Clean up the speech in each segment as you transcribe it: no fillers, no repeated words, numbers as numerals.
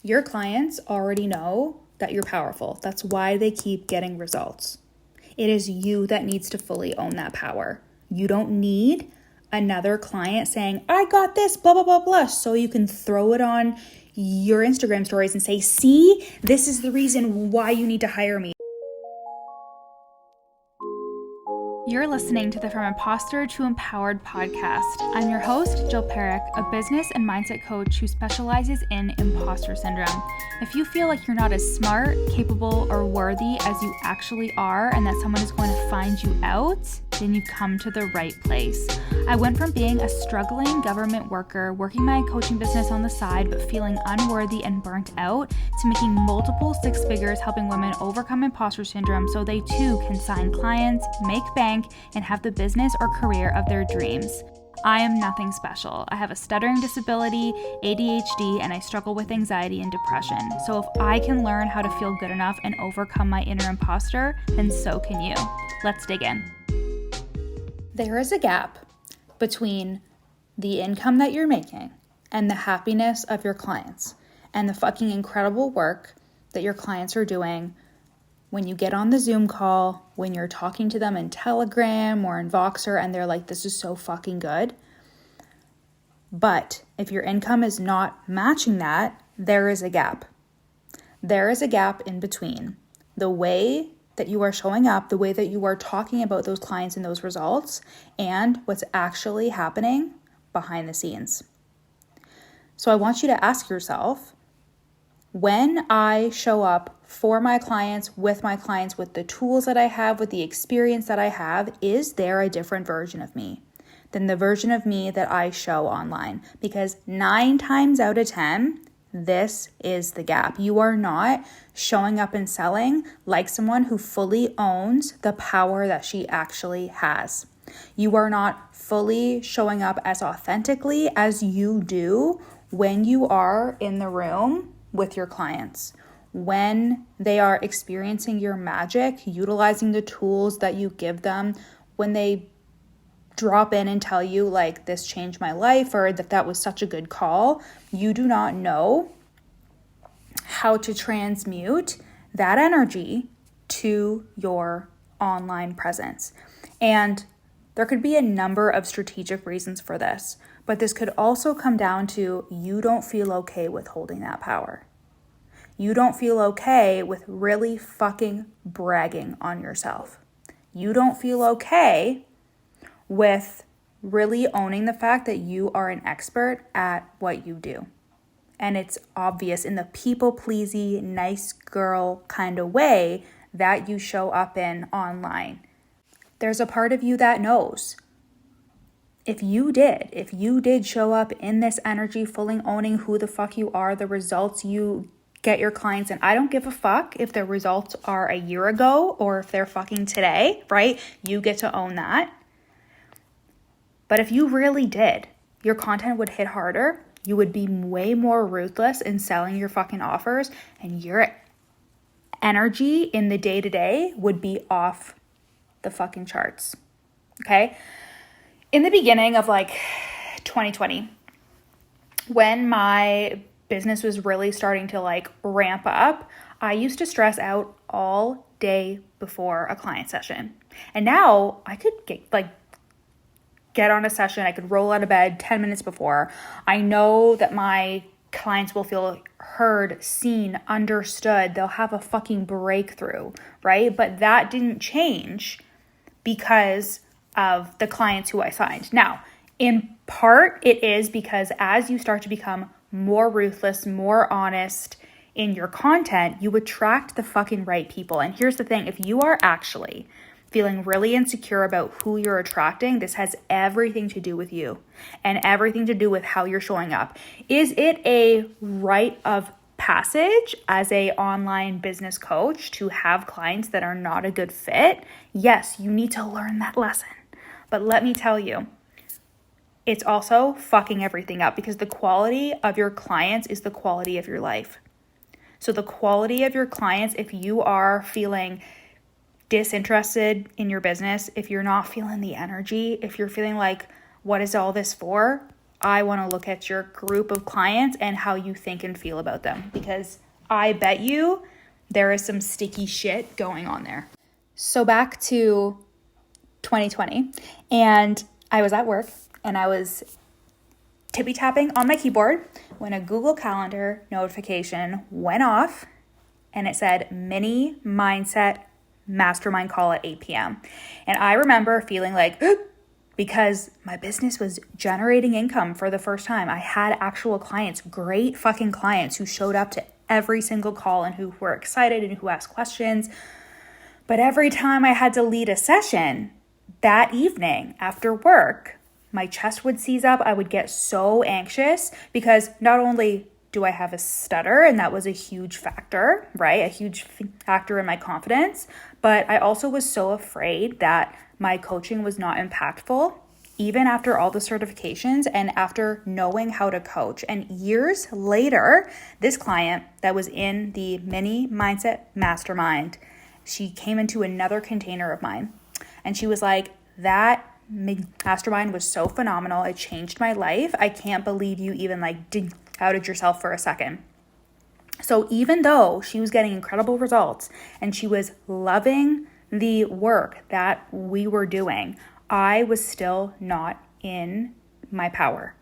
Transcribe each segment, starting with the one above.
Your clients already know that you're powerful. That's why they keep getting results. It is you that needs to fully own that power. You don't need another client saying, I got this, blah, blah, blah, blah, so you can throw it on your Instagram stories and say, see, this is the reason why you need to hire me. You're listening to the From Imposter to Empowered podcast. I'm your host, Jill Perrick, a business and mindset coach who specializes in imposter syndrome. If you feel like you're not as smart, capable, or worthy as you actually are, and that someone is going to find you out, then you've come to the right place. I went from being a struggling government worker, working my coaching business on the side, but feeling unworthy and burnt out, to making multiple six figures helping women overcome imposter syndrome so they too can sign clients, make bank, and have the business or career of their dreams. I am nothing special. I have a stuttering disability, ADHD, and I struggle with anxiety and depression. So if I can learn how to feel good enough and overcome my inner imposter, then so can you. Let's dig in. There is a gap between the income that you're making and the happiness of your clients and the fucking incredible work that your clients are doing when you get on the Zoom call, when you're talking to them in Telegram or in Voxer and they're like, this is so fucking good. But if your income is not matching that, there is a gap. There is a gap in between the way that you are showing up, the way that you are talking about those clients and those results, and what's actually happening behind the scenes. So I want you to ask yourself, when I show up for my clients, with the tools that I have, with the experience that I have, is there a different version of me than the version of me that I show online? Because 9 times out of 10, this is the gap. You are not showing up and selling like someone who fully owns the power that she actually has. You are not fully showing up as authentically as you do when you are in the room with your clients, when they are experiencing your magic, utilizing the tools that you give them, when they drop in and tell you like, this changed my life, or that was such a good call. You do not know how to transmute that energy to your online presence. And there could be a number of strategic reasons for this, but this could also come down to you don't feel okay with holding that power. You don't feel okay with really fucking bragging on yourself. You don't feel okay with really owning the fact that you are an expert at what you do. And it's obvious in the people-pleasy, nice girl kind of way that you show up in online. There's a part of you that knows. If you did show up in this energy, fully owning who the fuck you are, the results you get your clients, and I don't give a fuck if the results are a year ago or if they're fucking today, right? You get to own that. But if you really did, your content would hit harder. You would be way more ruthless in selling your fucking offers, and your energy in the day-to-day would be off the fucking charts, okay? In the beginning of like 2020, when my business was really starting to like ramp up, I used to stress out all day before a client session. And now I could get on a session, I could roll out of bed 10 minutes before. I know that my clients will feel heard, seen, understood. They'll have a fucking breakthrough, right? But that didn't change because of the clients who I signed. Now, in part, it is because as you start to become more ruthless, more honest in your content, you attract the fucking right people. And here's the thing, if you are actually feeling really insecure about who you're attracting, this has everything to do with you and everything to do with how you're showing up. Is it a rite of passage as a online business coach to have clients that are not a good fit? Yes, you need to learn that lesson. But let me tell you, it's also fucking everything up because the quality of your clients is the quality of your life. So the quality of your clients, if you are feeling disinterested in your business, if you're not feeling the energy, if you're feeling like, what is all this for? I want to look at your group of clients and how you think and feel about them, because I bet you there is some sticky shit going on there. So back to 2020, and I was at work and I was tippy tapping on my keyboard when a Google Calendar notification went off and it said mini mindset mastermind call at 8 p.m. And I remember feeling like, because my business was generating income for the first time. I had actual clients, great fucking clients who showed up to every single call and who were excited and who asked questions. But every time I had to lead a session that evening after work, my chest would seize up. I would get so anxious because not only do I have a stutter, and that was a huge factor, right? A huge factor in my confidence. But I also was so afraid that my coaching was not impactful, even after all the certifications and after knowing how to coach. And years later, this client that was in the mini mindset mastermind, she came into another container of mine. And she was like, that mastermind was so phenomenal. It changed my life. I can't believe you even doubted yourself for a second. So even though she was getting incredible results and she was loving the work that we were doing, I was still not in my power.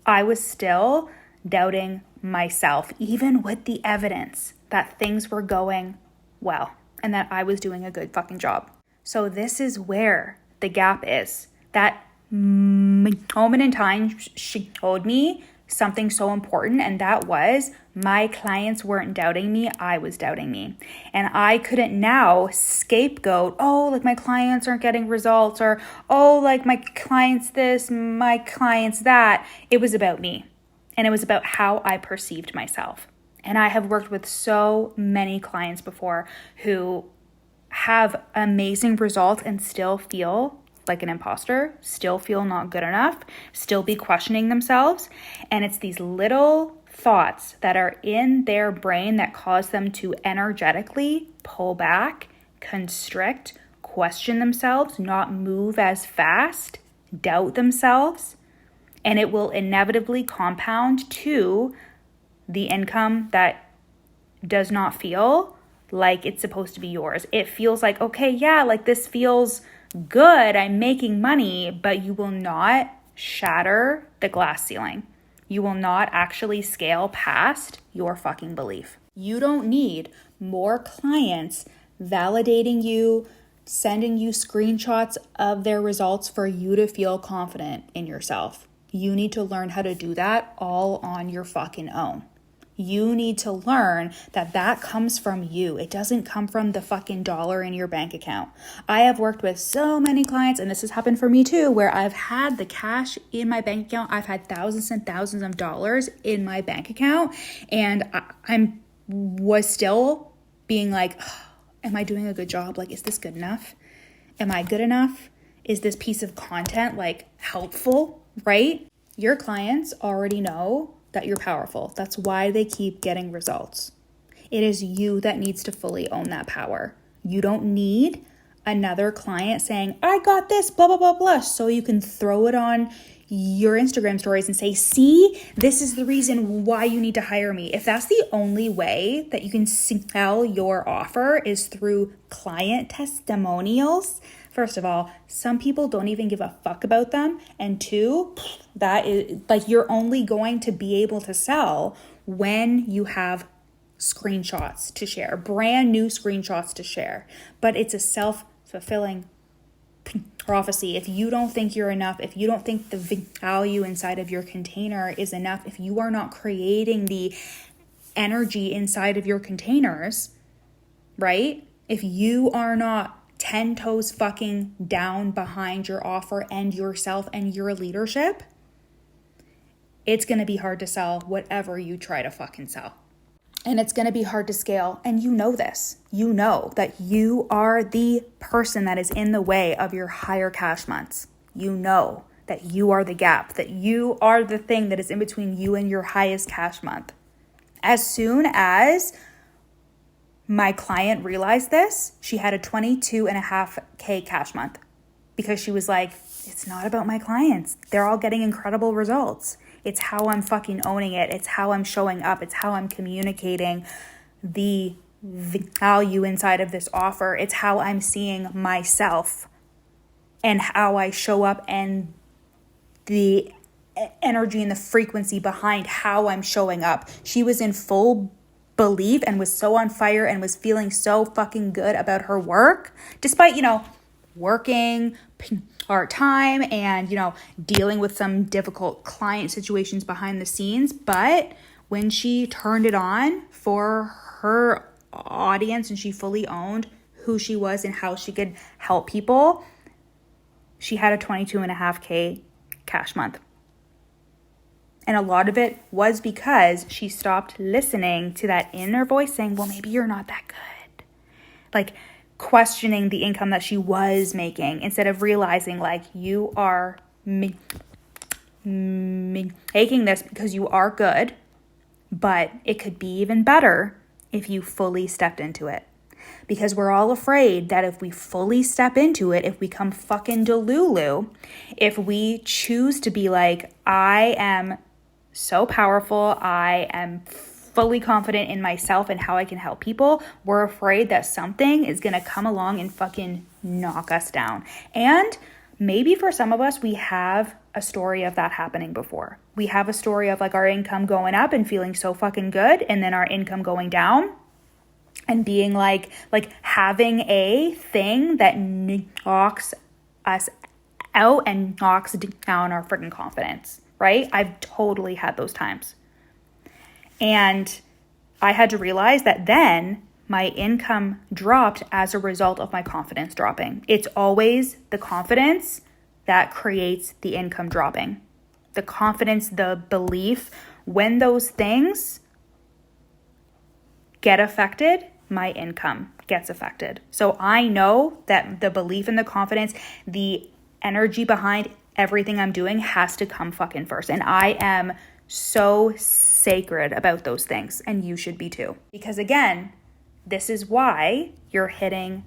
I was still doubting myself, even with the evidence that things were going well and that I was doing a good fucking job. So this is where the gap is. That moment in time showed me something so important, and that was my clients weren't doubting me, I was doubting me. And I couldn't now scapegoat, my clients aren't getting results, or my clients this, my clients that. It was about me, and it was about how I perceived myself. And I have worked with so many clients before who have amazing results and still feel like an imposter, still feel not good enough, still be questioning themselves. And it's these little thoughts that are in their brain that cause them to energetically pull back, constrict, question themselves, not move as fast, doubt themselves. And it will inevitably compound to the income that does not feel like it's supposed to be yours. It feels like, this feels good, I'm making money, but you will not shatter the glass ceiling. You will not actually scale past your fucking belief. You don't need more clients validating you, sending you screenshots of their results for you to feel confident in yourself. You need to learn how to do that all on your fucking own. You need to learn that comes from you. It doesn't come from the fucking dollar in your bank account. I have worked with so many clients, and this has happened for me too, where I've had the cash in my bank account. I've had thousands and thousands of dollars in my bank account, and I was still being like, am I doing a good job? Is this good enough? Am I good enough? Is this piece of content helpful, right? Your clients already know that you're powerful. That's why they keep getting results. It is you that needs to fully own that power. You don't need another client saying, I got this, blah, blah, blah, blah, so you can throw it on your Instagram stories and say, see, this is the reason why you need to hire me. If that's the only way that you can sell your offer is through client testimonials, first of all, some people don't even give a fuck about them. And two, that is you're only going to be able to sell when you have screenshots to share, brand new screenshots to share. But it's a self-fulfilling prophecy. If you don't think you're enough, if you don't think the value inside of your container is enough, if you are not creating the energy inside of your containers, right? If you are not 10 toes fucking down behind your offer and yourself and your leadership, it's going to be hard to sell whatever you try to fucking sell. And it's going to be hard to scale. And you know this. You know that you are the person that is in the way of your higher cash months. You know that you are the gap, that you are the thing that is in between you and your highest cash month. As soon as my client realized this, she had a 22.5K cash month. because she was like, it's not about my clients. They're all getting incredible results. It's how I'm fucking owning it. It's how I'm showing up. It's how I'm communicating the value inside of this offer. It's how I'm seeing myself and how I show up and the energy and the frequency behind how I'm showing up. She was in full belief and was so on fire and was feeling so fucking good about her work, despite, working part-time and, dealing with some difficult client situations behind the scenes. But when she turned it on for her audience and she fully owned who she was and how she could help people, she had a 22.5K cash month. And a lot of it was because she stopped listening to that inner voice saying, well, maybe you're not that good. Like questioning the income that she was making instead of realizing like you are making this because you are good, but it could be even better if you fully stepped into it. Because we're all afraid that if we fully step into it, if we come fucking delulu, if we choose to be like, I am so powerful, I am fully confident in myself and how I can help people, we're afraid that something is going to come along and fucking knock us down. And maybe for some of us, we have a story of that happening before. We have a story of like our income going up and feeling so fucking good, and then our income going down and being like having a thing that knocks us out and knocks down our freaking confidence, right? I've totally had those times. And I had to realize that then my income dropped as a result of my confidence dropping. It's always the confidence that creates the income dropping. The confidence, the belief, when those things get affected, my income gets affected. So I know that the belief and the confidence, the energy behind everything I'm doing has to come fucking first. And I am so sacred about those things, and you should be too. Because again, this is why you're hitting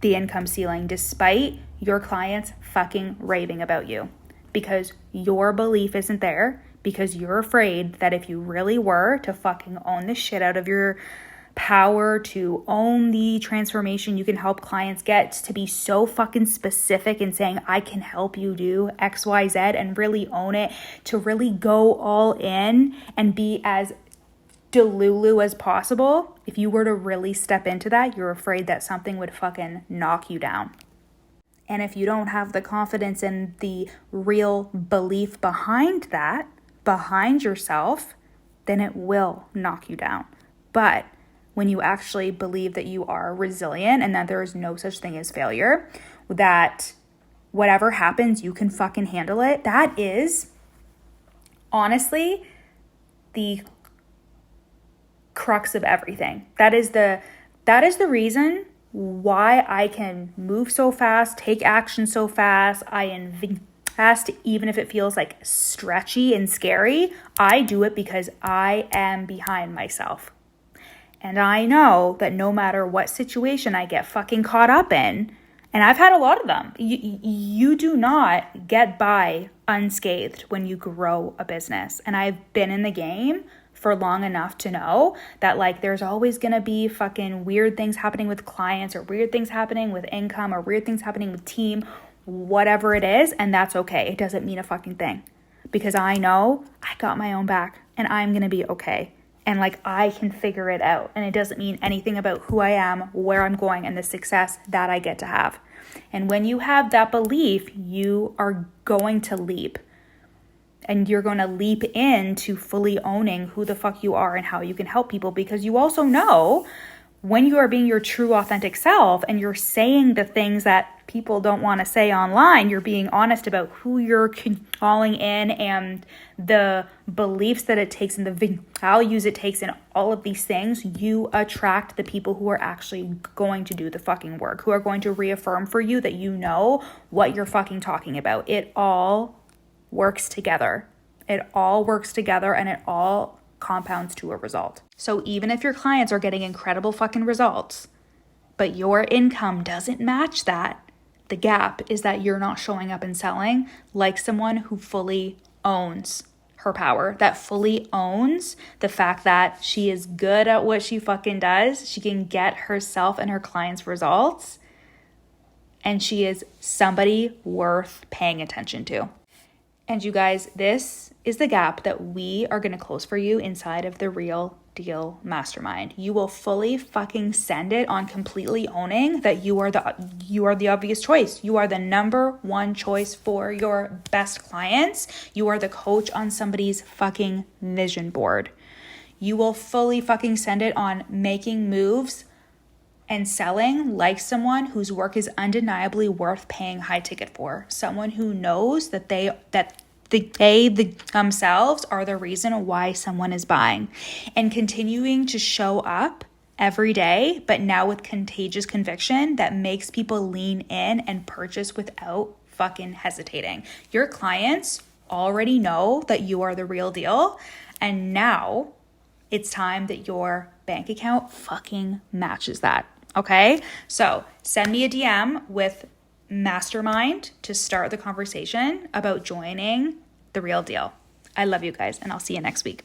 the income ceiling despite your clients fucking raving about you. Because your belief isn't there, because you're afraid that if you really were to fucking own the shit out of your power, to own the transformation you can help clients get, to be so fucking specific and saying, I can help you do X, Y, Z, and really own it, to really go all in and be as delulu as possible. If you were to really step into that, you're afraid that something would fucking knock you down. And if you don't have the confidence and the real belief behind that, behind yourself, then it will knock you down. But when you actually believe that you are resilient and that there is no such thing as failure, that whatever happens, you can fucking handle it, that is honestly the crux of everything. That is the reason why I can move so fast, take action so fast. I invest even if it feels like stretchy and scary. I do it because I am behind myself. And I know that no matter what situation I get fucking caught up in, and I've had a lot of them, you do not get by unscathed when you grow a business. And I've been in the game for long enough to know that like there's always gonna be fucking weird things happening with clients, or weird things happening with income, or weird things happening with team, whatever it is, and that's okay. It doesn't mean a fucking thing, because I know I got my own back and I'm gonna be okay. And like I can figure it out. And it doesn't mean anything about who I am, where I'm going, and the success that I get to have. And when you have that belief, you are going to leap. And you're going to leap into fully owning who the fuck you are and how you can help people. Because you also know when you are being your true authentic self and you're saying the things that people don't want to say online, you're being honest about who you're calling in and the beliefs that it takes and the values it takes and all of these things, you attract the people who are actually going to do the fucking work, who are going to reaffirm for you that you know what you're fucking talking about. It all works together. It all works together and it all compounds to a result. So even if your clients are getting incredible fucking results, but your income doesn't match that, the gap is that you're not showing up and selling like someone who fully owns her power, that fully owns the fact that she is good at what she fucking does. She can get herself and her clients results. And she is somebody worth paying attention to. And you guys, this is the gap that we are going to close for you inside of the Real Deal Mastermind. You will fully fucking send it on completely owning that you are the obvious choice. You are the number one choice for your best clients. You are the coach on somebody's fucking vision board. You will fully fucking send it on making moves and selling like someone whose work is undeniably worth paying high ticket for. Someone who knows that they themselves are the reason why someone is buying, and continuing to show up every day, but now with contagious conviction that makes people lean in and purchase without fucking hesitating. Your clients already know that you are the real deal, and now it's time that your bank account fucking matches that. Okay? So send me a DM with Mastermind to start the conversation about joining the Real Deal. I love you guys, and I'll see you next week.